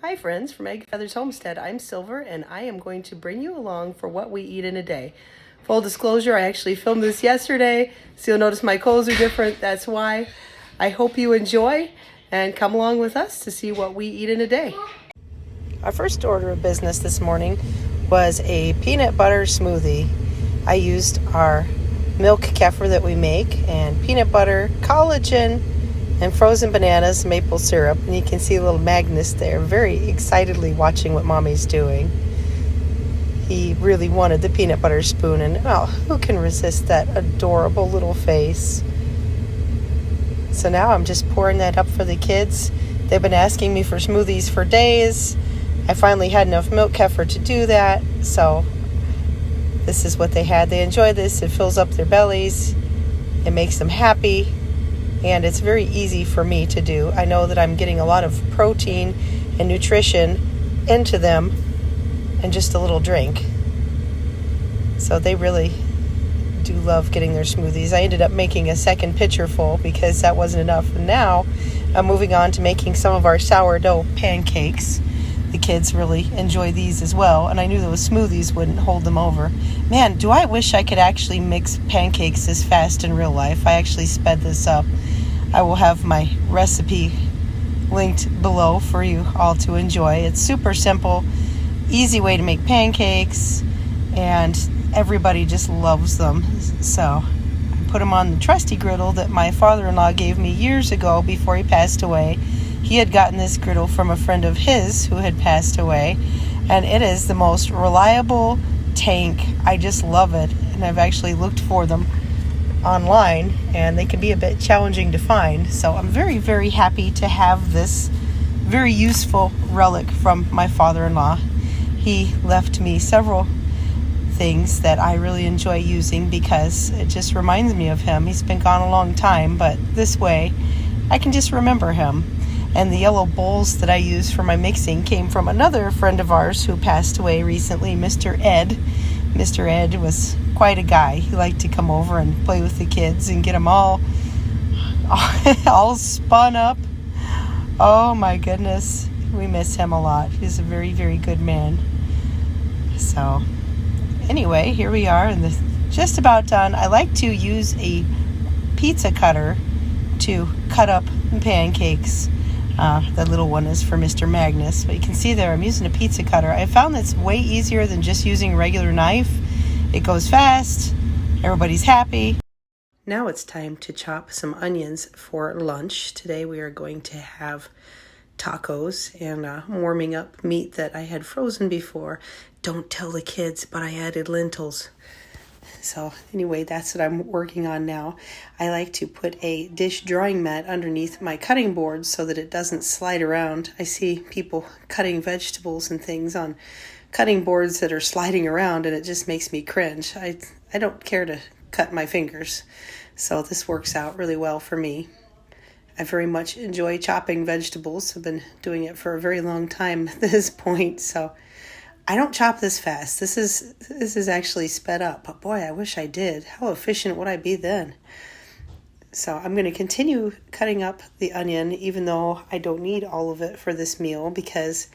Hi friends from EggFeathers Homestead. I'm Silver and I am going to bring you along for what we eat in a day. Full disclosure, I actually filmed this yesterday, so you'll notice my clothes are different. That's why. I hope you enjoy and come along with us to see what we eat in a day. Our first order of business this morning was a peanut butter smoothie. I used our milk kefir that we make and peanut butter, collagen, and frozen bananas, maple syrup, and you can see little Magnus there very excitedly watching what Mommy's doing. He really wanted the peanut butter spoon, and oh, who can resist that adorable little face? So now I'm just pouring that up for the kids. They've been asking me for smoothies for days. I finally had enough milk kefir to do that, so this is what they had. They enjoy this. It fills up their bellies. It makes them happy. And it's very easy for me to do. I know that I'm getting a lot of protein and nutrition into them and just a little drink. So they really do love getting their smoothies. I ended up making a second pitcher full because that wasn't enough. And now I'm moving on to making some of our sourdough pancakes. The kids really enjoy these as well. And I knew those smoothies wouldn't hold them over. Man, do I wish I could actually mix pancakes this fast in real life. I actually sped this up. I will have my recipe linked below for you all to enjoy. It's super simple, easy way to make pancakes, and everybody just loves them. So I put them on the trusty griddle that my father-in-law gave me years ago before he passed away. He had gotten this griddle from a friend of his who had passed away, and it is the most reliable tank. I just love it, and I've actually looked for them online, and they can be a bit challenging to find. So I'm very, very happy to have this very useful relic from my father-in-law. He left me several things that I really enjoy using because it just reminds me of him. He's been gone a long time, but this way I can just remember him. And the yellow bowls that I use for my mixing came from another friend of ours who passed away recently, Mr. Ed. Mr. Ed was quite a guy. He liked to come over and play with the kids and get them all spun up. Oh my goodness, we miss him a lot. He's a very, very good man. So anyway, here we are, and just about done. I like to use a pizza cutter to cut up pancakes. The little one is for Mr. Magnus, but you can see there I'm using a pizza cutter. I found that's way easier than just using a regular knife. It goes fast, everybody's happy. Now it's time to chop some onions for lunch. Today we are going to have tacos, and I'm warming up meat that I had frozen before. Don't tell the kids, but I added lentils. So anyway, that's what I'm working on now. I like to put a dish drawing mat underneath my cutting board so that it doesn't slide around. I see people cutting vegetables and things on cutting boards that are sliding around, and it just makes me cringe. I don't care to cut my fingers, so this works out really well for me. I very much enjoy chopping vegetables. I've been doing it for a very long time at this point, so I don't chop this fast. This is actually sped up, but boy, I wish I did. How efficient would I be then? So I'm going to continue cutting up the onion, even though I don't need all of it for this meal, because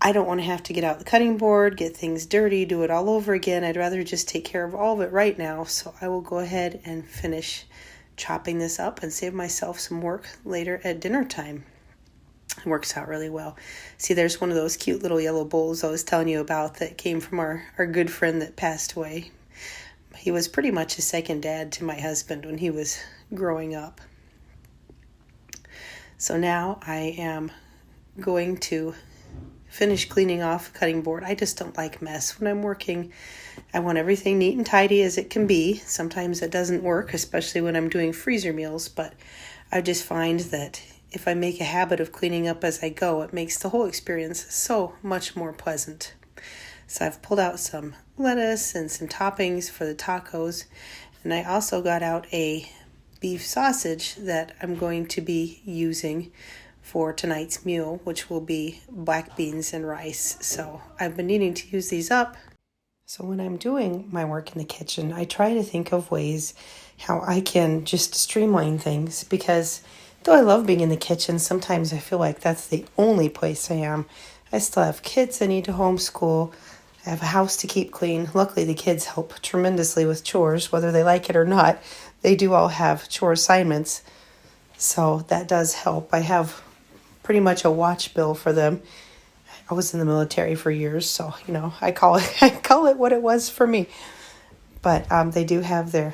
I don't want to have to get out the cutting board, get things dirty, do it all over again. I'd rather just take care of all of it right now. So I will go ahead and finish chopping this up and save myself some work later at dinner time. It works out really well. See, there's one of those cute little yellow bowls I was telling you about that came from our good friend that passed away. He was pretty much a second dad to my husband when he was growing up. So now I am going to finish cleaning off the cutting board. I just don't like mess when I'm working. I want everything neat and tidy as it can be. Sometimes it doesn't work, especially when I'm doing freezer meals, but I just find that if I make a habit of cleaning up as I go, it makes the whole experience so much more pleasant. So I've pulled out some lettuce and some toppings for the tacos, and I also got out a beef sausage that I'm going to be using for tonight's meal, which will be black beans and rice. So I've been needing to use these up. So when I'm doing my work in the kitchen, I try to think of ways how I can just streamline things, because though I love being in the kitchen, sometimes I feel like that's the only place I am. I still have kids I need to homeschool. I have a house to keep clean. Luckily, the kids help tremendously with chores, whether they like it or not. They do all have chore assignments, so that does help. I have pretty much a watch bill for them. I was in the military for years, so I call it what it was for me. But they do have their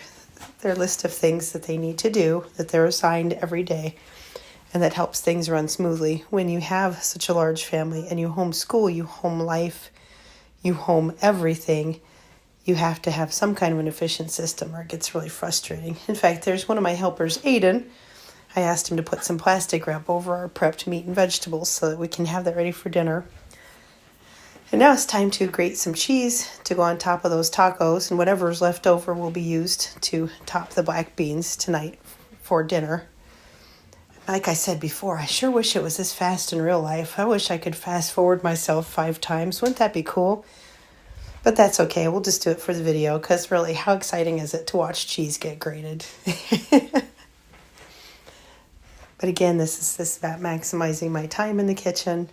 list of things that they need to do, that they're assigned every day, and that helps things run smoothly. When you have such a large family and you homeschool, you home life, you home everything, you have to have some kind of an efficient system or it gets really frustrating. In fact, there's one of my helpers, Aiden. I asked him to put some plastic wrap over our prepped meat and vegetables so that we can have that ready for dinner. And now it's time to grate some cheese to go on top of those tacos, and whatever is left over will be used to top the black beans tonight for dinner. Like I said before, I sure wish it was this fast in real life. I wish I could fast forward myself 5 times. Wouldn't that be cool? But that's okay. We'll just do it for the video because really, how exciting is it to watch cheese get grated? But again, this is about maximizing my time in the kitchen.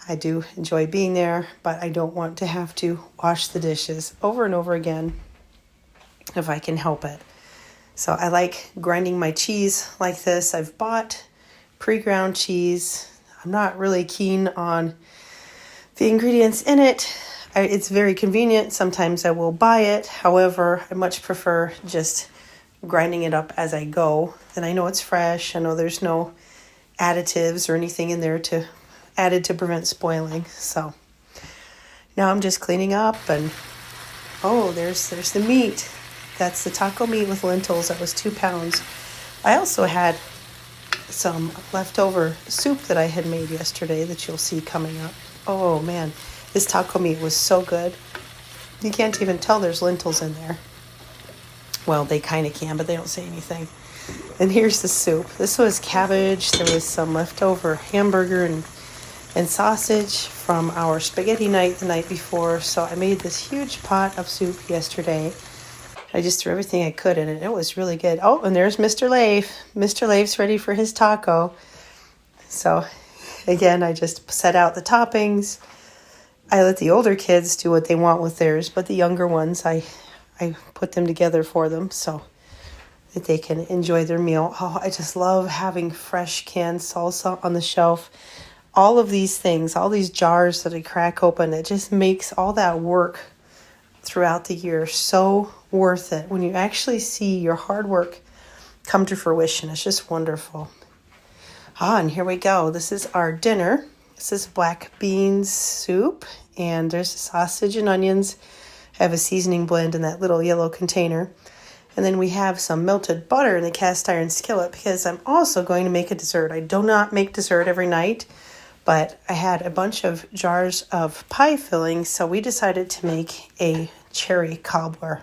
I do enjoy being there, but I don't want to have to wash the dishes over and over again if I can help it. So I like grinding my cheese like this. I've bought pre-ground cheese. I'm not really keen on the ingredients in it. It's very convenient. Sometimes I will buy it. However, I much prefer just grinding it up as I go. Then I know it's fresh. I know there's no additives or anything in there added to prevent spoiling. So now I'm just cleaning up, and there's the meat. That's the taco meat with lentils. That was 2 pounds. I also had some leftover soup that I had made yesterday that you'll see coming up. Oh man, this taco meat was so good. You can't even tell there's lentils in there. Well, they kind of can, but they don't say anything. And here's the soup. This was cabbage. There was some leftover hamburger and sausage from our spaghetti night the night before. So I made this huge pot of soup yesterday. I just threw everything I could in it. It was really good. Oh, and there's Mr. Leif. Mr. Leif's ready for his taco. So again, I just set out the toppings. I let the older kids do what they want with theirs, but the younger ones, I put them together for them so that they can enjoy their meal. Oh, I just love having fresh canned salsa on the shelf. All of these things, all these jars that I crack open, it just makes all that work throughout the year so worth it. When you actually see your hard work come to fruition, it's just wonderful. And here we go. This is our dinner. This is black beans soup, and there's sausage and onions. I have a seasoning blend in that little yellow container. And then we have some melted butter in the cast iron skillet because I'm also going to make a dessert. I do not make dessert every night, but I had a bunch of jars of pie filling, so we decided to make a cherry cobbler.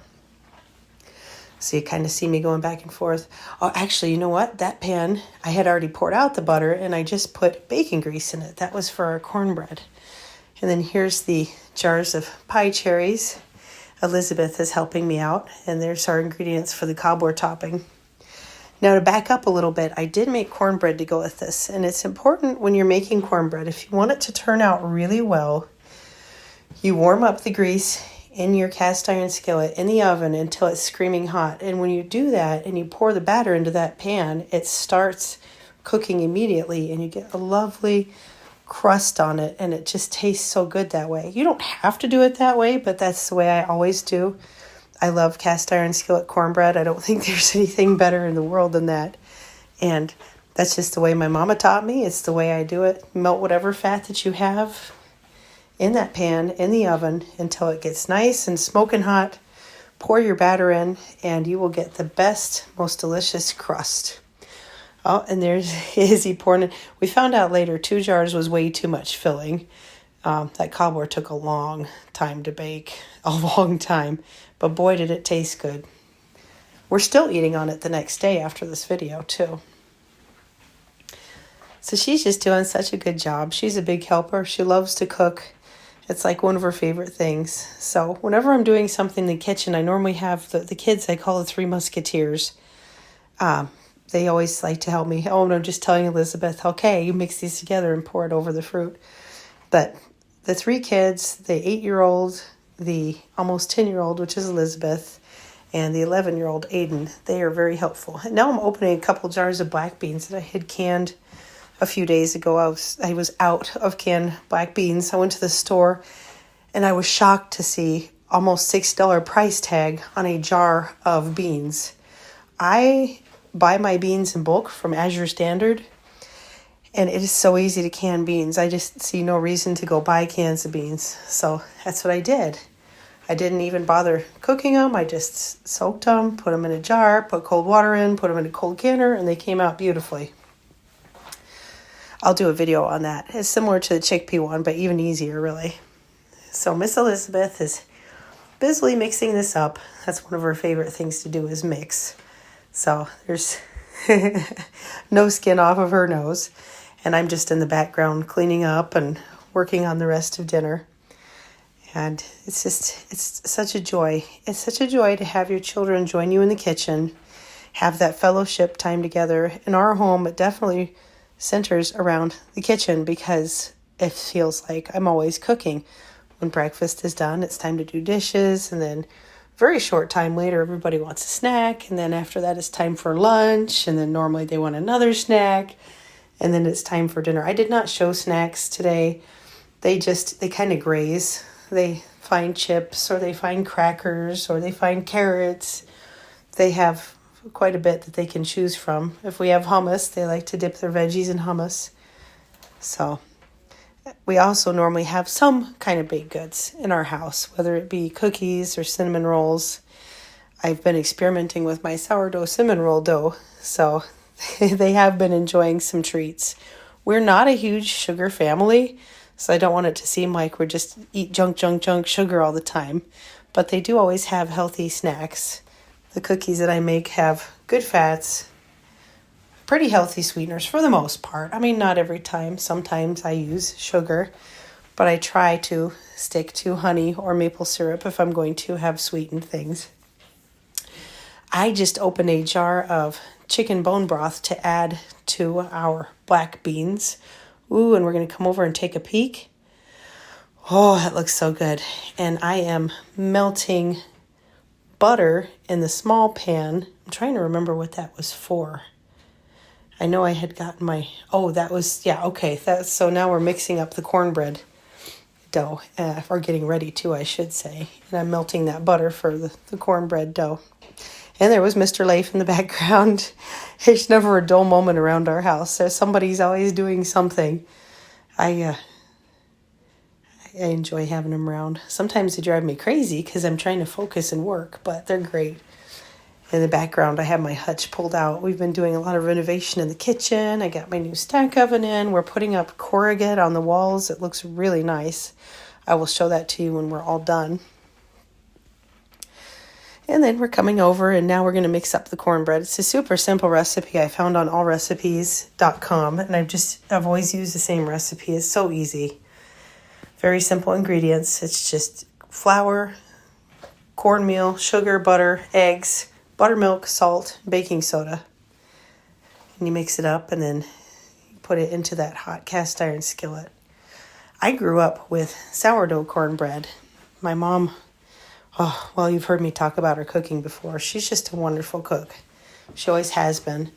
So you kind of see me going back and forth. Oh, actually, you know what? That pan, I had already poured out the butter, and I just put bacon grease in it. That was for our cornbread. And then here's the jars of pie cherries. Elizabeth is helping me out, and there's our ingredients for the cobbler topping. Now to back up a little bit, I did make cornbread to go with this, and it's important when you're making cornbread, if you want it to turn out really well, you warm up the grease in your cast iron skillet in the oven until it's screaming hot. And when you do that and you pour the batter into that pan, it starts cooking immediately, and you get a lovely crust on it, and it just tastes so good that way. You don't have to do it that way, but that's the way I always do. I love cast iron skillet cornbread. I don't think there's anything better in the world than that. And that's just the way my mama taught me. It's the way I do it. Melt whatever fat that you have in that pan in the oven until it gets nice and smoking hot. Pour your batter in, and you will get the best, most delicious crust. Oh, and there's Izzy pouring it. We found out later 2 jars was way too much filling. That cobbler took a long time to bake, a long time. But boy, did it taste good. We're still eating on it the next day after this video, too. So she's just doing such a good job. She's a big helper. She loves to cook. It's like one of her favorite things. So whenever I'm doing something in the kitchen, I normally have the kids, I call the 3 Musketeers. They always like to help me. Oh, and I'm just telling Elizabeth, okay, you mix these together and pour it over the fruit. But the 3 kids, the 8-year-old, the almost 10-year-old, which is Elizabeth, and the 11-year-old Aiden, they are very helpful. And now I'm opening a couple jars of black beans that I had canned a few days ago. I was out of canned black beans. I went to the store and I was shocked to see almost $6 price tag on a jar of beans. I buy my beans in bulk from Azure Standard, and it is so easy to can beans. I just see no reason to go buy cans of beans. So that's what I did. I didn't even bother cooking them. I just soaked them, put them in a jar, put cold water in, put them in a cold canner, and they came out beautifully. I'll do a video on that. It's similar to the chickpea one, but even easier, really. So Miss Elizabeth is busily mixing this up. That's one of her favorite things to do, is mix. So there's no skin off of her nose. And I'm just in the background cleaning up and working on the rest of dinner. And it's such a joy. It's such a joy to have your children join you in the kitchen, have that fellowship time together. In our home, it definitely centers around the kitchen because it feels like I'm always cooking. When breakfast is done, it's time to do dishes, and then very short time later, everybody wants a snack, and then after that, it's time for lunch, and then normally they want another snack, and then it's time for dinner. I did not show snacks today. They kind of graze. They find chips, or they find crackers, or they find carrots. They have quite a bit that they can choose from. If we have hummus, they like to dip their veggies in hummus. So we also normally have some kind of baked goods in our house, whether it be cookies or cinnamon rolls. I've been experimenting with my sourdough cinnamon roll dough, so they have been enjoying some treats. We're not a huge sugar family, so I don't want it to seem like we're just eat junk sugar all the time. But they do always have healthy snacks. The cookies that I make have good fats, pretty healthy sweeteners for the most part. I mean, not every time. Sometimes I use sugar, but I try to stick to honey or maple syrup if I'm going to have sweetened things. I just opened a jar of chicken bone broth to add to our black beans. Ooh, and we're going to come over and take a peek. Oh, that looks so good. And I am melting butter in the small pan. I'm trying to remember what that was for. I know I had gotten so now we're mixing up the cornbread dough, or getting ready to, I should say. And I'm melting that butter for the cornbread dough. And there was Mr. Leif in the background. There's never a dull moment around our house. So somebody's always doing something. I enjoy having them around. Sometimes they drive me crazy because I'm trying to focus and work, but they're great. In the background, I have my hutch pulled out. We've been doing a lot of renovation in the kitchen. I got my new stack oven in. We're putting up corrugate on the walls. It looks really nice. I will show that to you when we're all done. And then we're coming over, and now we're going to mix up the cornbread. It's a super simple recipe I found on allrecipes.com, and I've always used the same recipe. It's so easy. Very simple ingredients. It's just flour, cornmeal, sugar, butter, eggs, buttermilk, salt, baking soda. And you mix it up, and then you put it into that hot cast iron skillet. I grew up with sourdough cornbread. My mom, you've heard me talk about her cooking before. She's just a wonderful cook. She always has been.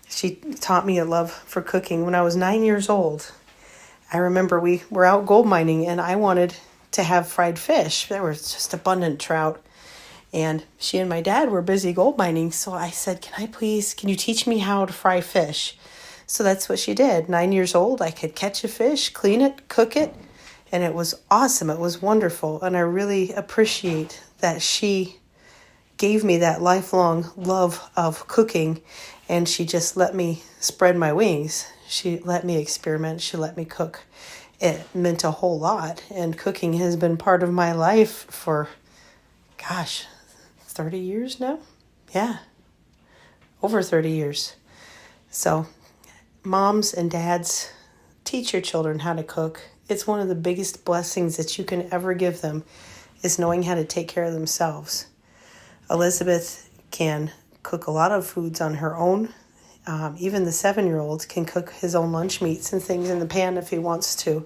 She taught me a love for cooking when I was 9 years old. I remember we were out gold mining, and I wanted to have fried fish. There was just abundant trout. And she and my dad were busy gold mining, so I said, can you teach me how to fry fish? So that's what she did. 9 years old, I could catch a fish, clean it, cook it, and it was awesome. It was wonderful, and I really appreciate that she gave me that lifelong love of cooking, and she just let me spread my wings. She let me experiment. She let me cook. It meant a whole lot, and cooking has been part of my life for, 30 years now? Yeah, over 30 years. So moms and dads, teach your children how to cook. It's one of the biggest blessings that you can ever give them, is knowing how to take care of themselves. Elizabeth can cook a lot of foods on her own. Even the 7-year-old can cook his own lunch meats and things in the pan if he wants to.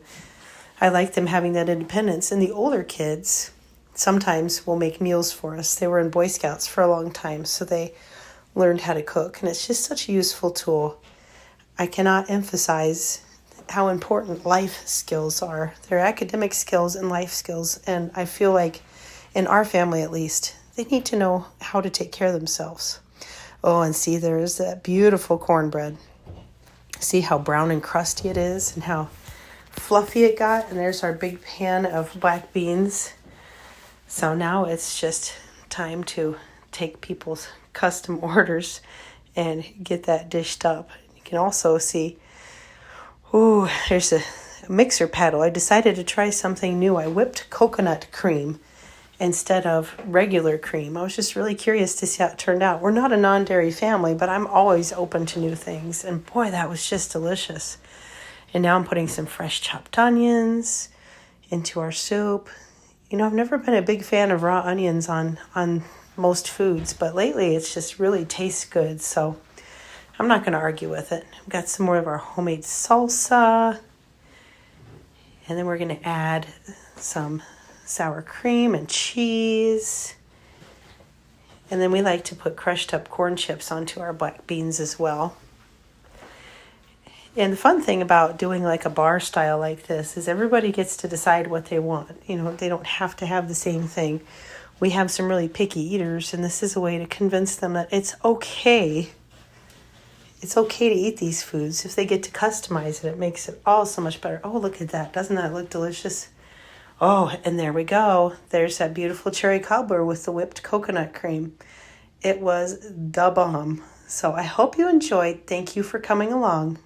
I like them having that independence. And the older kids sometimes will make meals for us. They were in Boy Scouts for a long time, so they learned how to cook. And it's just such a useful tool. I cannot emphasize how important life skills are. They're academic skills and life skills. And I feel like in our family, at least, they need to know how to take care of themselves. Oh, and see, there's that beautiful cornbread. See how brown and crusty it is and how fluffy it got. And there's our big pan of black beans. So now it's just time to take people's custom orders and get that dished up. You can also see, ooh, there's a mixer paddle. I decided to try something new. I whipped coconut cream instead of regular cream. I was just really curious to see how it turned out. We're not a non-dairy family, but I'm always open to new things. And boy, that was just delicious. And now I'm putting some fresh chopped onions into our soup. You know, I've never been a big fan of raw onions on most foods, but lately it's just really tastes good. So I'm not going to argue with it. We've got some more of our homemade salsa. And then we're going to add some sour cream and cheese. And then we like to put crushed up corn chips onto our black beans as well. And the fun thing about doing like a bar style like this is everybody gets to decide what they want. You know, they don't have to have the same thing. We have some really picky eaters, and this is a way to convince them that it's okay. It's okay to eat these foods. If they get to customize it, it makes it all so much better. Oh, look at that. Doesn't that look delicious? Oh, and there we go. There's that beautiful cherry cobbler with the whipped coconut cream. It was the bomb. So I hope you enjoyed. Thank you for coming along.